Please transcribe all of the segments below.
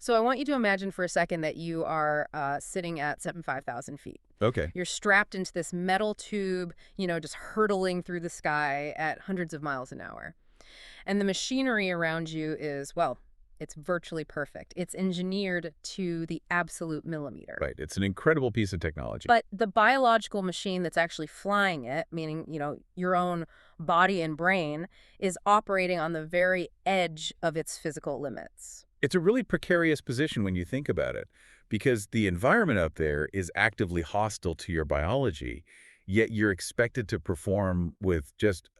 So I want you to imagine for a second that you are sitting at 75,000 feet. Okay. You're strapped into this metal tube, just hurtling through the sky at hundreds of miles an hour. And the machinery around you is, well, it's virtually perfect. It's engineered to the absolute millimeter. Right. It's an incredible piece of technology. But the biological machine that's actually flying it, meaning, your own body and brain, is operating on the very edge of its physical limits. It's a really precarious position when you think about it, because the environment out there is actively hostile to your biology, yet you're expected to perform with just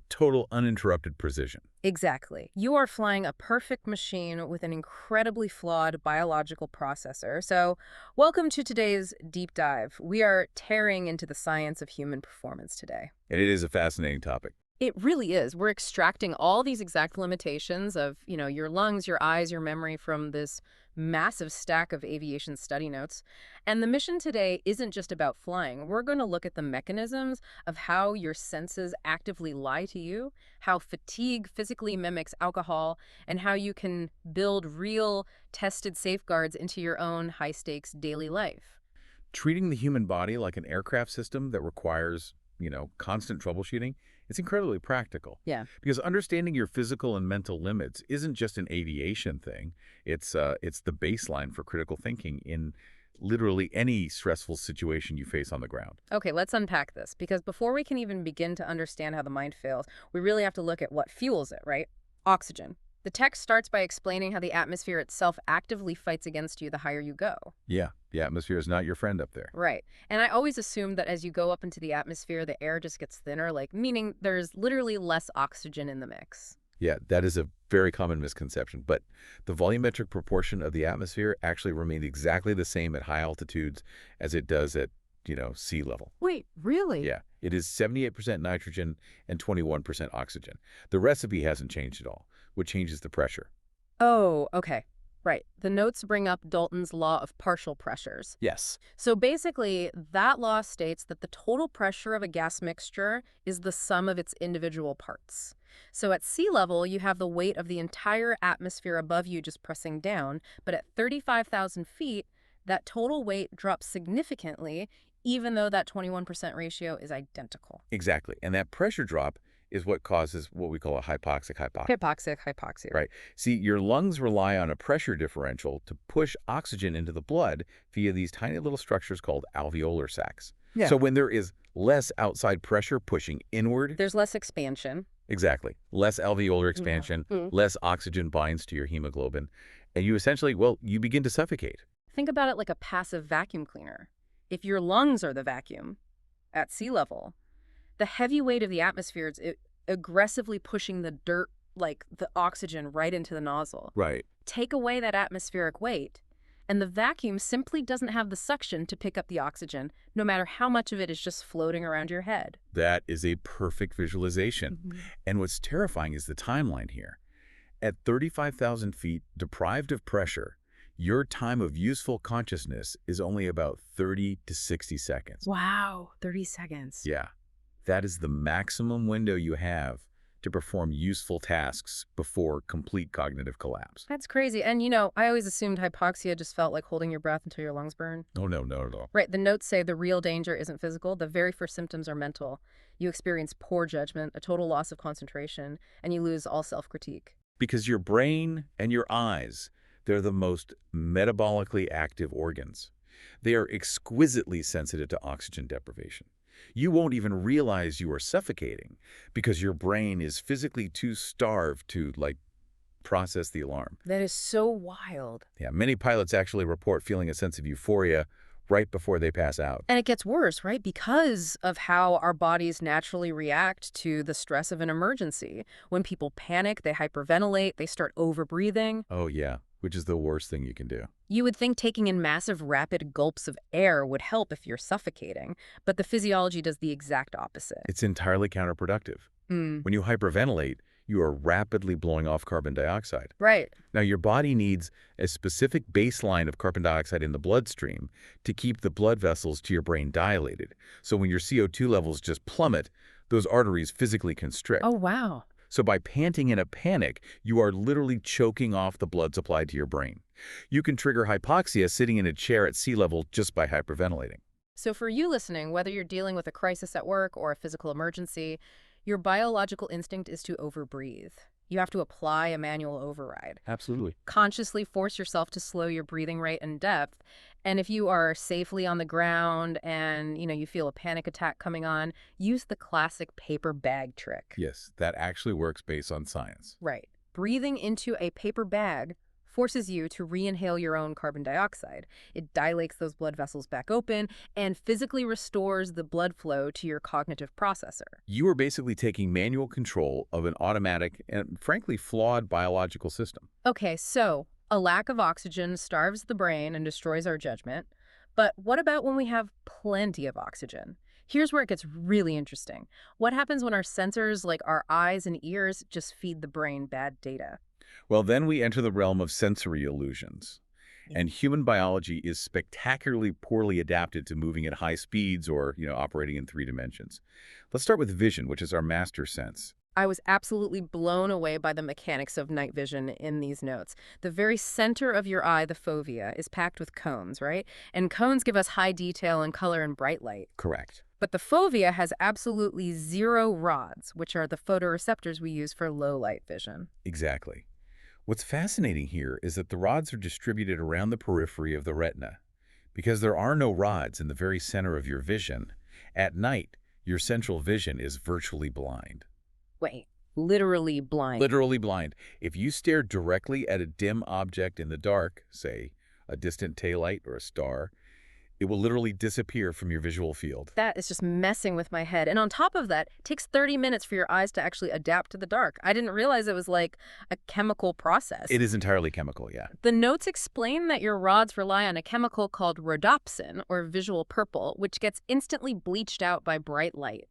total uninterrupted precision. Exactly. You are flying a perfect machine with an incredibly flawed biological processor. So, welcome to today's deep dive. We are tearing into the science of human performance today. And it is a fascinating topic. It really is. We're extracting all these exact limitations of, your lungs, your eyes, your memory from this massive stack of aviation study notes. And the mission today isn't just about flying. We're going to look at the mechanisms of how your senses actively lie to you, how fatigue physically mimics alcohol, and how you can build real, tested safeguards into your own high-stakes daily life. Treating the human body like an aircraft system that requires, constant troubleshooting, it's incredibly practical. Yeah. Because understanding your physical and mental limits isn't just an aviation thing. It's the baseline for critical thinking in literally any stressful situation you face on the ground. Okay, let's unpack this, because before we can even begin to understand how the mind fails, we really have to look at what fuels it, right? Oxygen. The text starts by explaining how the atmosphere itself actively fights against you the higher you go. Yeah, the atmosphere is not your friend up there. Right. And I always assumed that as you go up into the atmosphere, the air just gets thinner, meaning there's literally less oxygen in the mix. Yeah, that is a very common misconception. But the volumetric proportion of the atmosphere actually remains exactly the same at high altitudes as it does at, sea level. Wait, really? Yeah, it is 78% nitrogen and 21% oxygen. The recipe hasn't changed at all. What changes the pressure? Oh, okay. Right. The notes bring up Dalton's law of partial pressures. Yes. So basically, that law states that the total pressure of a gas mixture is the sum of its individual parts. So at sea level, you have the weight of the entire atmosphere above you just pressing down, but at 35,000 feet, that total weight drops significantly, even though that 21% ratio is identical. Exactly. And that pressure drop is what causes what we call a hypoxia. Hypoxia. Right. See, your lungs rely on a pressure differential to push oxygen into the blood via these tiny little structures called alveolar sacs. Yeah. So when there is less outside pressure pushing inward, There's less expansion. exactly, less alveolar expansion, less oxygen binds to your hemoglobin, and you essentially, you begin to suffocate. Think about it like a passive vacuum cleaner. If your lungs are the vacuum at sea level, the heavy weight of the atmosphere is aggressively pushing the dirt, like the oxygen, right into the nozzle. Right. Take away that atmospheric weight, and the vacuum simply doesn't have the suction to pick up the oxygen, no matter how much of it is just floating around your head. That is a perfect visualization. And what's terrifying is the timeline here. At 35,000 feet, deprived of pressure, your time of useful consciousness is only about 30 to 60 seconds. Wow, 30 seconds. Yeah, that is the maximum window you have to perform useful tasks before complete cognitive collapse. That's crazy. And, I always assumed hypoxia just felt like holding your breath until your lungs burn. Oh, no, not at all. Right. The notes say the real danger isn't physical. The very first symptoms are mental. You experience poor judgment, a total loss of concentration, and you lose all self-critique. Because your brain and your eyes, they're the most metabolically active organs. They are exquisitely sensitive to oxygen deprivation. You won't even realize you are suffocating because your brain is physically too starved to, process the alarm. That is so wild. Yeah, many pilots actually report feeling a sense of euphoria right before they pass out. And it gets worse, right? Because of how our bodies naturally react to the stress of an emergency. When people panic, they hyperventilate, they start overbreathing. Oh, yeah, which is the worst thing you can do. You would think taking in massive, rapid gulps of air would help if you're suffocating, but the physiology does the exact opposite. It's entirely counterproductive. When you hyperventilate, you are rapidly blowing off carbon dioxide. Right. Now, your body needs a specific baseline of carbon dioxide in the bloodstream to keep the blood vessels to your brain dilated. So when your CO2 levels just plummet, those arteries physically constrict. Oh, wow. So by panting in a panic, you are literally choking off the blood supply to your brain. You can trigger hypoxia sitting in a chair at sea level just by hyperventilating. So for you listening, whether you're dealing with a crisis at work or a physical emergency, your biological instinct is to overbreathe. You have to apply a manual override. Absolutely. Consciously force yourself to slow your breathing rate and depth. And if you are safely on the ground and, you feel a panic attack coming on, use the classic paper bag trick. Yes, that actually works based on science. Right. Breathing into a paper bag forces you to re-inhale your own carbon dioxide. It dilates those blood vessels back open and physically restores the blood flow to your cognitive processor. You are basically taking manual control of an automatic and frankly flawed biological system. Okay, so a lack of oxygen starves the brain and destroys our judgment. But what about when we have plenty of oxygen? Here's where it gets really interesting. What happens when our sensors, like our eyes and ears, just feed the brain bad data? Well, then we enter the realm of sensory illusions. And human biology is spectacularly poorly adapted to moving at high speeds or, operating in 3 dimensions. Let's start with vision, which is our master sense. I was absolutely blown away by the mechanics of night vision in these notes. The very center of your eye, the fovea, is packed with cones, right? And cones give us high detail and color and bright light. Correct. But the fovea has absolutely zero rods, which are the photoreceptors we use for low light vision. Exactly. What's fascinating here is that the rods are distributed around the periphery of the retina. Because there are no rods in the very center of your vision, at night, your central vision is virtually blind. Wait, literally blind. Literally blind. If you stare directly at a dim object in the dark, say a distant taillight or a star, it will literally disappear from your visual field. That is just messing with my head. And on top of that, it takes 30 minutes for your eyes to actually adapt to the dark. I didn't realize it was like a chemical process. It is entirely chemical, yeah. The notes explain that your rods rely on a chemical called rhodopsin, or visual purple, which gets instantly bleached out by bright light.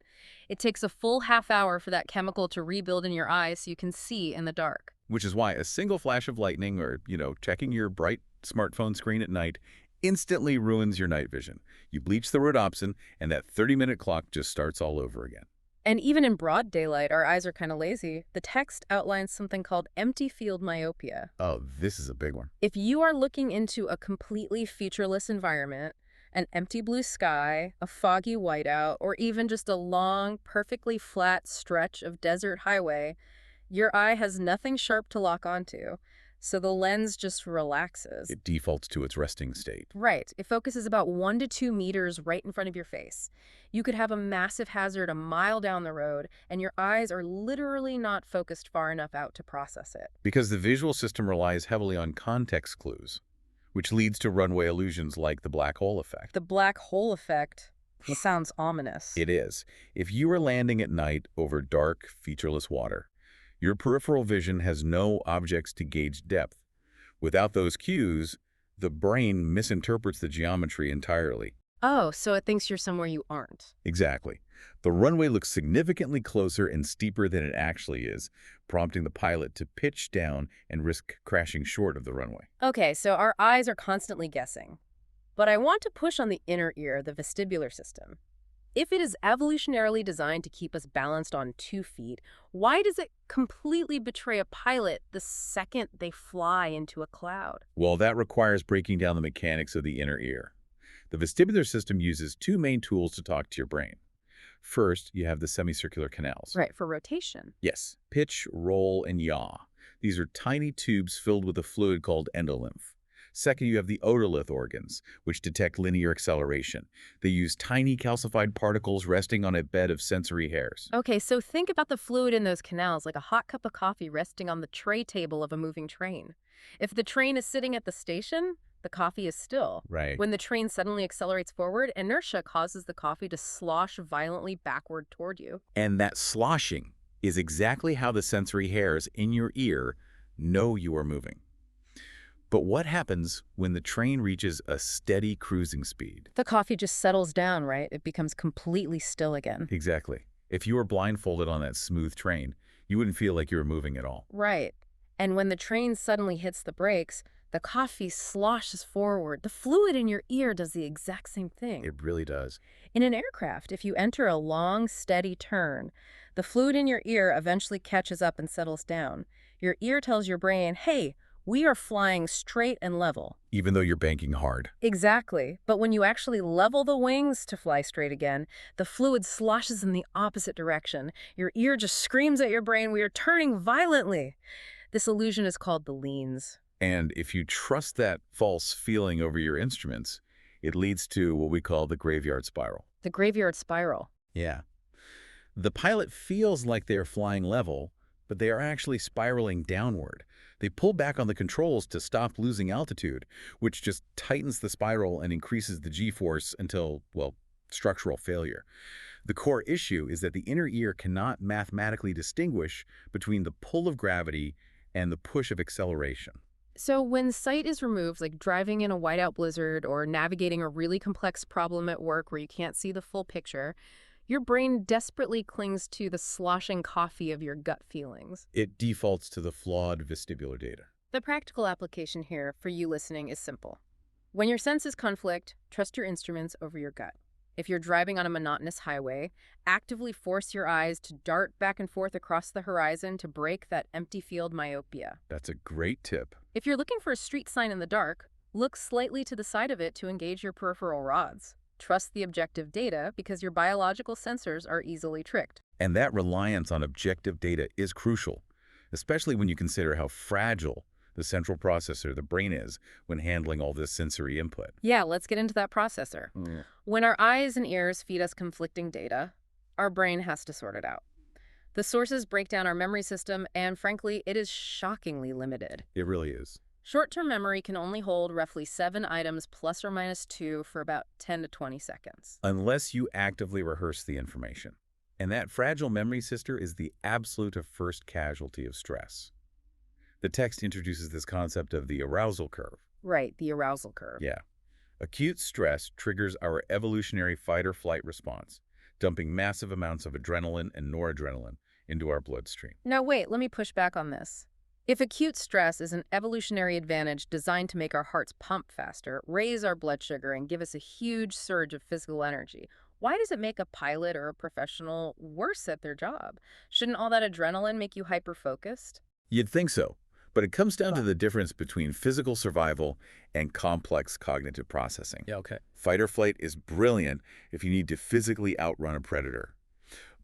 It takes a full half hour for that chemical to rebuild in your eyes so you can see in the dark. Which is why a single flash of lightning or, checking your bright smartphone screen at night instantly ruins your night vision. You bleach the rhodopsin, and that 30-minute clock just starts all over again. And even in broad daylight, our eyes are kind of lazy. The text outlines something called empty field myopia. Oh, this is a big one. If you are looking into a completely featureless environment, an empty blue sky, a foggy whiteout, or even just a long, perfectly flat stretch of desert highway, your eye has nothing sharp to lock onto. So the lens just relaxes. It defaults to its resting state. Right. It focuses about 1 to 2 meters right in front of your face. You could have a massive hazard a mile down the road, and your eyes are literally not focused far enough out to process it. Because the visual system relies heavily on context clues, which leads to runway illusions like the black hole effect. The black hole effect sounds ominous. It is. If you are landing at night over dark, featureless water, your peripheral vision has no objects to gauge depth. Without those cues, the brain misinterprets the geometry entirely. Oh, so it thinks you're somewhere you aren't. Exactly. The runway looks significantly closer and steeper than it actually is, prompting the pilot to pitch down and risk crashing short of the runway. Okay, so our eyes are constantly guessing. But I want to push on the inner ear, the vestibular system. If it is evolutionarily designed to keep us balanced on 2 feet, why does it completely betray a pilot the second they fly into a cloud? Well, that requires breaking down the mechanics of the inner ear. The vestibular system uses 2 main tools to talk to your brain. First, you have the semicircular canals. Right, for rotation. Yes, pitch, roll, and yaw. These are tiny tubes filled with a fluid called endolymph. Second, you have the otolith organs, which detect linear acceleration. They use tiny calcified particles resting on a bed of sensory hairs. Okay, so think about the fluid in those canals like a hot cup of coffee resting on the tray table of a moving train. If the train is sitting at the station, the coffee is still. Right. When the train suddenly accelerates forward, inertia causes the coffee to slosh violently backward toward you. And that sloshing is exactly how the sensory hairs in your ear know you are moving. But what happens when the train reaches a steady cruising speed? The coffee just settles down, right? It becomes completely still again. Exactly. If you were blindfolded on that smooth train, you wouldn't feel like you were moving at all. Right. And when the train suddenly hits the brakes, the coffee sloshes forward. The fluid in your ear does the exact same thing. It really does. In an aircraft, if you enter a long, steady turn, the fluid in your ear eventually catches up and settles down. Your ear tells your brain, hey, We are flying straight and level. Even though you're banking hard. Exactly. But when you actually level the wings to fly straight again, the fluid sloshes in the opposite direction. Your ear just screams at your brain, we are turning violently. This illusion is called the leans. And if you trust that false feeling over your instruments, it leads to what we call the graveyard spiral. The graveyard spiral. Yeah. The pilot feels like they're flying level, but they are actually spiraling downward. They pull back on the controls to stop losing altitude, which just tightens the spiral and increases the G-force until, well, structural failure. The core issue is that the inner ear cannot mathematically distinguish between the pull of gravity and the push of acceleration. So when sight is removed, like driving in a whiteout blizzard or navigating a really complex problem at work where you can't see the full picture, your brain desperately clings to the sloshing coffee of your gut feelings. It defaults to the flawed vestibular data. The practical application here for you listening is simple. When your senses conflict, trust your instruments over your gut. If you're driving on a monotonous highway, actively force your eyes to dart back and forth across the horizon to break that empty field myopia. That's a great tip. If you're looking for a street sign in the dark, look slightly to the side of it to engage your peripheral rods. Trust the objective data because your biological sensors are easily tricked. And that reliance on objective data is crucial, especially when you consider how fragile the central processor, the brain, is when handling all this sensory input. Yeah, let's get into that processor. When our eyes and ears feed us conflicting data, our brain has to sort it out. The sources break down our memory system, and frankly, it is shockingly limited. It really is. Short-term memory can only hold roughly 7 items plus or minus 2 for about 10 to 20 seconds. Unless you actively rehearse the information. And that fragile memory sister is the absolute first casualty of stress. The text introduces this concept of the arousal curve. Right, the arousal curve. Yeah. Acute stress triggers our evolutionary fight-or-flight response, dumping massive amounts of adrenaline and noradrenaline into our bloodstream. Now wait, let me push back on this. If acute stress is an evolutionary advantage designed to make our hearts pump faster, raise our blood sugar, and give us a huge surge of physical energy, why does it make a pilot or a professional worse at their job? Shouldn't all that adrenaline make you hyper-focused? You'd think so, but it comes down to the difference between physical survival and complex cognitive processing. Yeah, okay. Fight or flight is brilliant if you need to physically outrun a predator.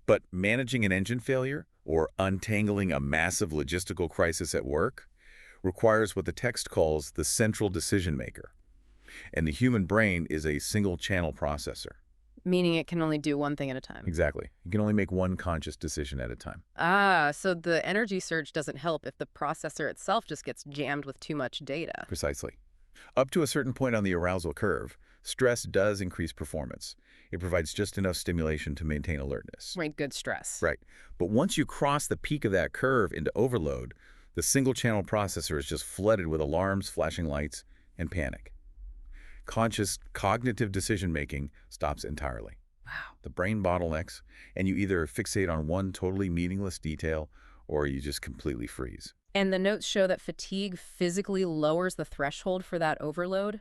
But managing an engine failure or untangling a massive logistical crisis at work requires what the text calls the central decision maker. And the human brain is a single-channel processor. Meaning it can only do one thing at a time. Exactly. You can only make one conscious decision at a time. Ah, so the energy surge doesn't help if the processor itself just gets jammed with too much data. Precisely. Up to a certain point on the arousal curve, stress does increase performance. It provides just enough stimulation to maintain alertness. Right, good stress. Right. But once you cross the peak of that curve into overload, the single-channel processor is just flooded with alarms, flashing lights, and panic. Conscious cognitive decision-making stops entirely. Wow. The brain bottlenecks, and you either fixate on one totally meaningless detail or you just completely freeze. And the notes show that fatigue physically lowers the threshold for that overload.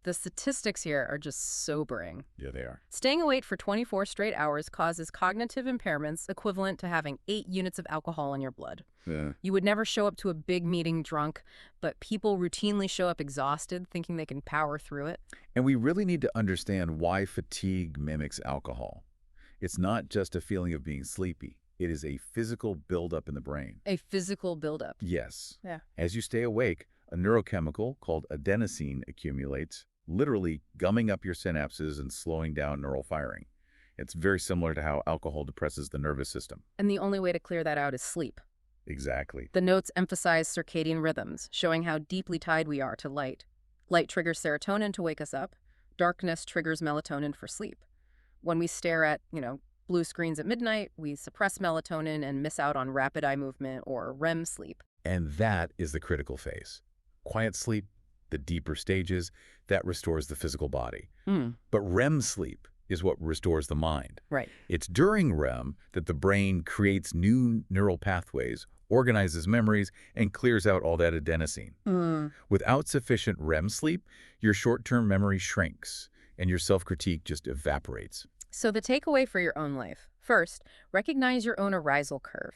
The statistics here are just sobering. Yeah, they are. Staying awake for 24 straight hours causes cognitive impairments equivalent to having 8 units of alcohol in your blood. Yeah. You would never show up to a big meeting drunk, but people routinely show up exhausted, thinking they can power through it. And we really need to understand why fatigue mimics alcohol. It's not just a feeling of being sleepy. It is a physical buildup in the brain. A physical buildup. Yes. Yeah. As you stay awake, a neurochemical called adenosine accumulates, literally gumming up your synapses and slowing down neural firing. It's very similar to how alcohol depresses the nervous system. And the only way to clear that out is sleep. Exactly. The notes emphasize circadian rhythms, showing how deeply tied we are to light. Light triggers serotonin to wake us up. Darkness triggers melatonin for sleep. When we stare at, blue screens at midnight, we suppress melatonin and miss out on rapid eye movement or REM sleep. And that is the critical phase. Quiet sleep, the deeper stages, that restores the physical body. But REM sleep is what restores the mind. Right. It's during REM that the brain creates new neural pathways, organizes memories, and clears out all that adenosine. Without sufficient REM sleep, your short-term memory shrinks, and your self-critique just evaporates. So the takeaway for your own life. First, recognize your own arousal curve.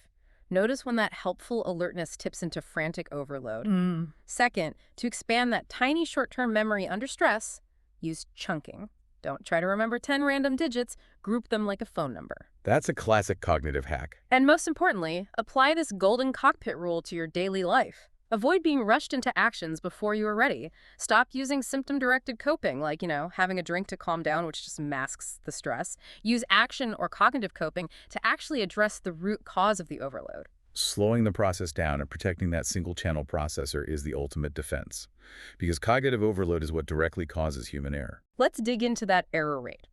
Notice when that helpful alertness tips into frantic overload. Mm. Second, to expand that tiny short-term memory under stress, use chunking. Don't try to remember 10 random digits, group them like a phone number. That's a classic cognitive hack. And most importantly, apply this golden cockpit rule to your daily life. Avoid being rushed into actions before you are ready. Stop using symptom-directed coping, like, having a drink to calm down, which just masks the stress. Use action or cognitive coping to actually address the root cause of the overload. Slowing the process down and protecting that single-channel processor is the ultimate defense, because cognitive overload is what directly causes human error. Let's dig into that error rate.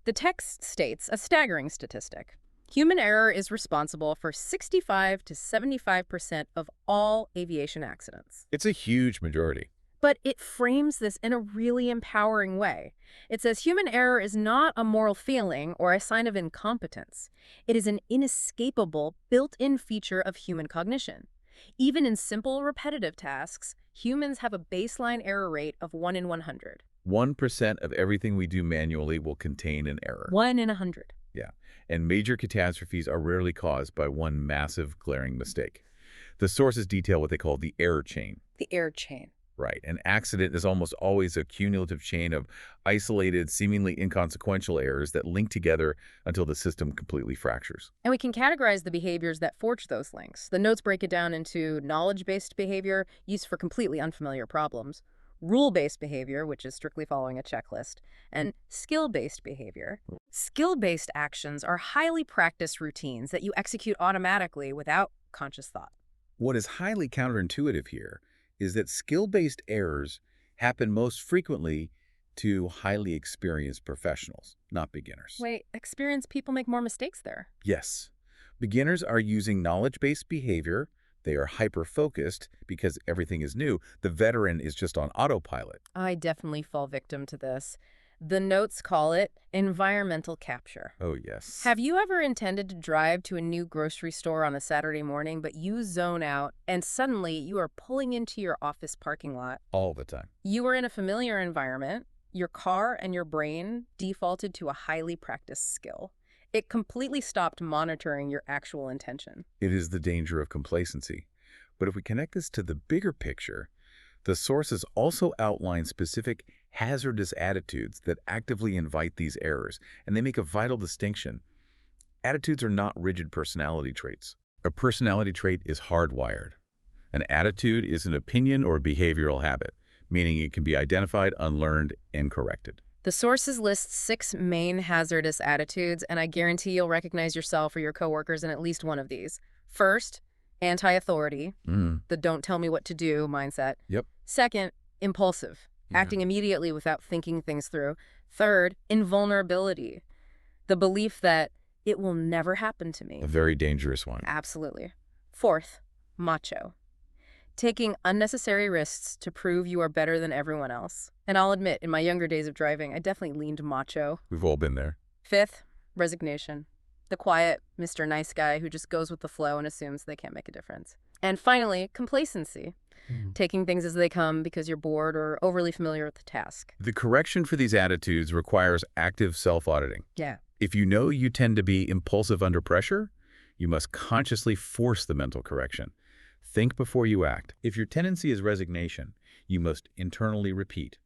The text states a staggering statistic. Human error is responsible for 65 to 75% of all aviation accidents. It's a huge majority. But it frames this in a really empowering way. It says human error is not a moral failing or a sign of incompetence. It is an inescapable, built-in feature of human cognition. Even in simple, repetitive tasks, humans have a baseline error rate of 1 in 100. 1% of everything we do manually will contain an error. 1 in 100. Yeah, and major catastrophes are rarely caused by one massive, glaring mistake. The sources detail what they call the error chain. The error chain. Right. An accident is almost always a cumulative chain of isolated, seemingly inconsequential errors that link together until the system completely fractures. And we can categorize the behaviors that forge those links. The notes break it down into knowledge-based behavior, used for completely unfamiliar problems, rule-based behavior, which is strictly following a checklist, and skill-based behavior. Skill-based actions are highly practiced routines that you execute automatically without conscious thought. What is highly counterintuitive here is that skill-based errors happen most frequently to highly experienced professionals, not beginners. Wait, experienced people make more mistakes there. Yes. Beginners are using knowledge-based behavior. They are hyper-focused because everything is new. The veteran is just on autopilot. I definitely fall victim to this. The notes call it environmental capture. Oh, yes. Have you ever intended to drive to a new grocery store on a Saturday morning, but you zone out, and suddenly you are pulling into your office parking lot? All the time. You were in a familiar environment. Your car and your brain defaulted to a highly practiced skill. It completely stopped monitoring your actual intention. It is the danger of complacency. But if we connect this to the bigger picture, the sources also outline specific hazardous attitudes that actively invite these errors, and they make a vital distinction. Attitudes are not rigid personality traits. A personality trait is hardwired. An attitude is an opinion or behavioral habit, meaning it can be identified, unlearned, and corrected. The sources list 6 main hazardous attitudes, and I guarantee you'll recognize yourself or your coworkers in at least one of these. First, anti-authority, the don't tell me what to do mindset. Yep. Second, impulsive, acting immediately without thinking things through. Third, invulnerability, the belief that it will never happen to me. A very dangerous one. Absolutely. Fourth, macho, taking unnecessary risks to prove you are better than everyone else. And I'll admit, in my younger days of driving, I definitely leaned macho. We've all been there. Fifth, resignation, the quiet Mr. Nice Guy who just goes with the flow and assumes they can't make a difference. And finally, complacency, taking things as they come because you're bored or overly familiar with the task. The correction for these attitudes requires active self-auditing. Yeah. If you know you tend to be impulsive under pressure, you must consciously force the mental correction. Think before you act. If your tendency is resignation, you must internally repeat.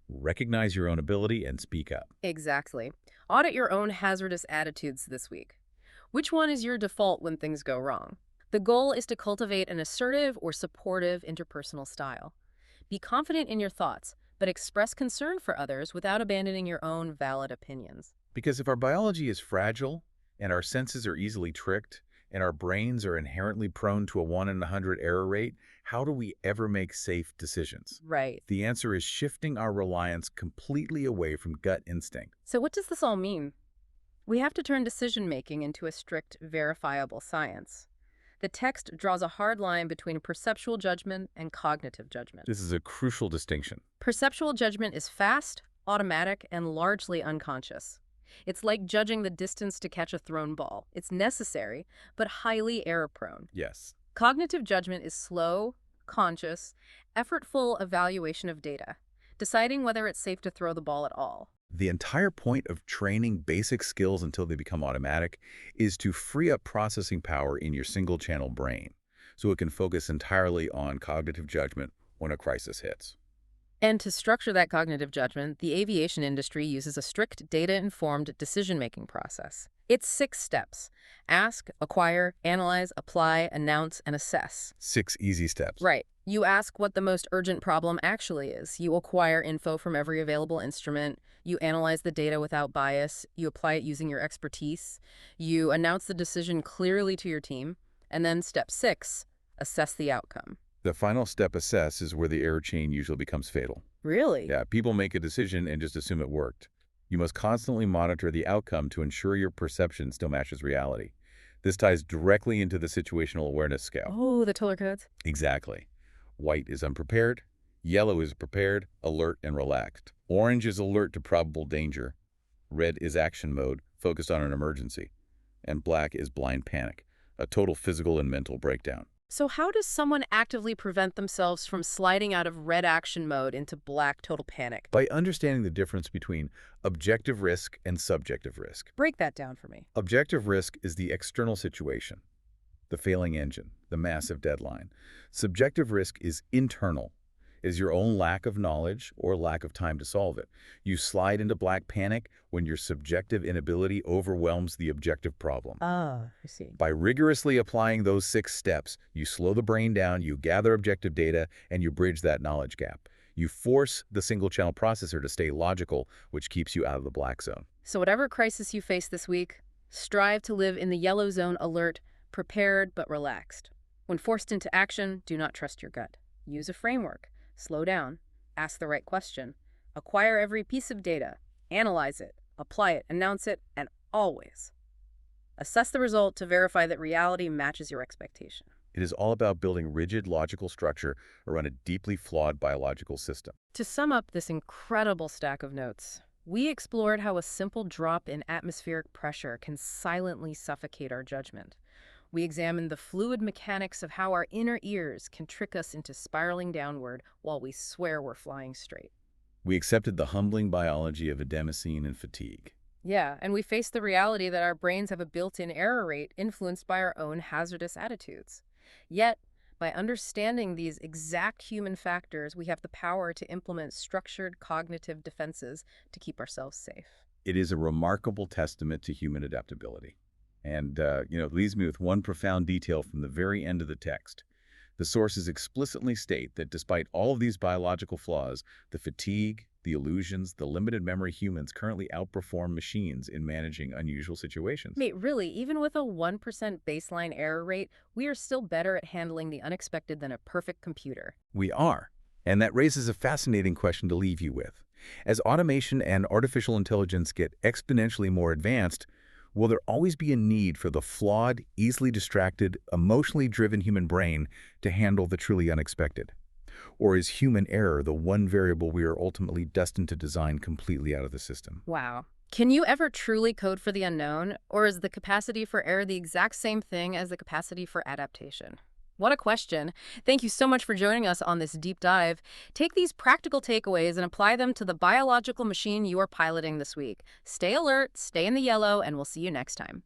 Recognize your own ability and speak up. Exactly. Audit your own hazardous attitudes this week. Which one is your default when things go wrong? The goal is to cultivate an assertive or supportive interpersonal style. Be confident in your thoughts, but express concern for others without abandoning your own valid opinions. Because if our biology is fragile, and our senses are easily tricked, and our brains are inherently prone to a 1 in 100 error rate, how do we ever make safe decisions? Right. The answer is shifting our reliance completely away from gut instinct. So what does this all mean? We have to turn decision-making into a strict, verifiable science. The text draws a hard line between perceptual judgment and cognitive judgment. This is a crucial distinction. Perceptual judgment is fast, automatic, and largely unconscious. It's like judging the distance to catch a thrown ball. It's necessary, but highly error-prone. Yes. Cognitive judgment is slow, conscious, effortful evaluation of data, deciding whether it's safe to throw the ball at all. The entire point of training basic skills until they become automatic is to free up processing power in your single-channel brain so it can focus entirely on cognitive judgment when a crisis hits. And to structure that cognitive judgment, the aviation industry uses a strict data-informed decision-making process. It's 6 steps: ask, acquire, analyze, apply, announce, and assess. 6 easy steps. Right. You ask what the most urgent problem actually is. You acquire info from every available instrument. You analyze the data without bias. You apply it using your expertise. You announce the decision clearly to your team. And then step 6, assess the outcome. The final step, assess, is where the error chain usually becomes fatal. Really? Yeah, people make a decision and just assume it worked. You must constantly monitor the outcome to ensure your perception still matches reality. This ties directly into the situational awareness scale. Oh, the Toller codes? Exactly. White is unprepared, yellow is prepared, alert, and relaxed. Orange is alert to probable danger. Red is action mode, focused on an emergency. And black is blind panic, a total physical and mental breakdown. So how does someone actively prevent themselves from sliding out of red action mode into black total panic? By understanding the difference between objective risk and subjective risk. Break that down for me. Objective risk is the external situation, the failing engine, the massive deadline. Subjective risk is internal, is your own lack of knowledge or lack of time to solve it. You slide into black panic when your subjective inability overwhelms the objective problem. Ah, I see. By rigorously applying those 6 steps, you slow the brain down, you gather objective data, and you bridge that knowledge gap. You force the single-channel processor to stay logical, which keeps you out of the black zone. So whatever crisis you face this week, strive to live in the yellow zone, alert, prepared but relaxed. When forced into action, do not trust your gut. Use a framework. Slow down. Ask the right question. Acquire every piece of data. Analyze it. Apply it. Announce it. And always assess the result to verify that reality matches your expectation. It is all about building rigid logical structure around a deeply flawed biological system. To sum up this incredible stack of notes, we explored how a simple drop in atmospheric pressure can silently suffocate our judgment. We examined the fluid mechanics of how our inner ears can trick us into spiraling downward while we swear we're flying straight. We accepted the humbling biology of adenosine and fatigue. Yeah, and we faced the reality that our brains have a built-in error rate influenced by our own hazardous attitudes. Yet, by understanding these exact human factors, we have the power to implement structured cognitive defenses to keep ourselves safe. It is a remarkable testament to human adaptability. And, it leaves me with one profound detail from the very end of the text. The sources explicitly state that despite all of these biological flaws, the fatigue, the illusions, the limited memory humans currently outperform machines in managing unusual situations. Wait, really? Even with a 1% baseline error rate, we are still better at handling the unexpected than a perfect computer. We are. And that raises a fascinating question to leave you with. As automation and artificial intelligence get exponentially more advanced, will there always be a need for the flawed, easily distracted, emotionally driven human brain to handle the truly unexpected? Or is human error the one variable we are ultimately destined to design completely out of the system? Wow. Can you ever truly code for the unknown? Or is the capacity for error the exact same thing as the capacity for adaptation? What a question. Thank you so much for joining us on this deep dive. Take these practical takeaways and apply them to the biological machine you are piloting this week. Stay alert, stay in the yellow, and we'll see you next time.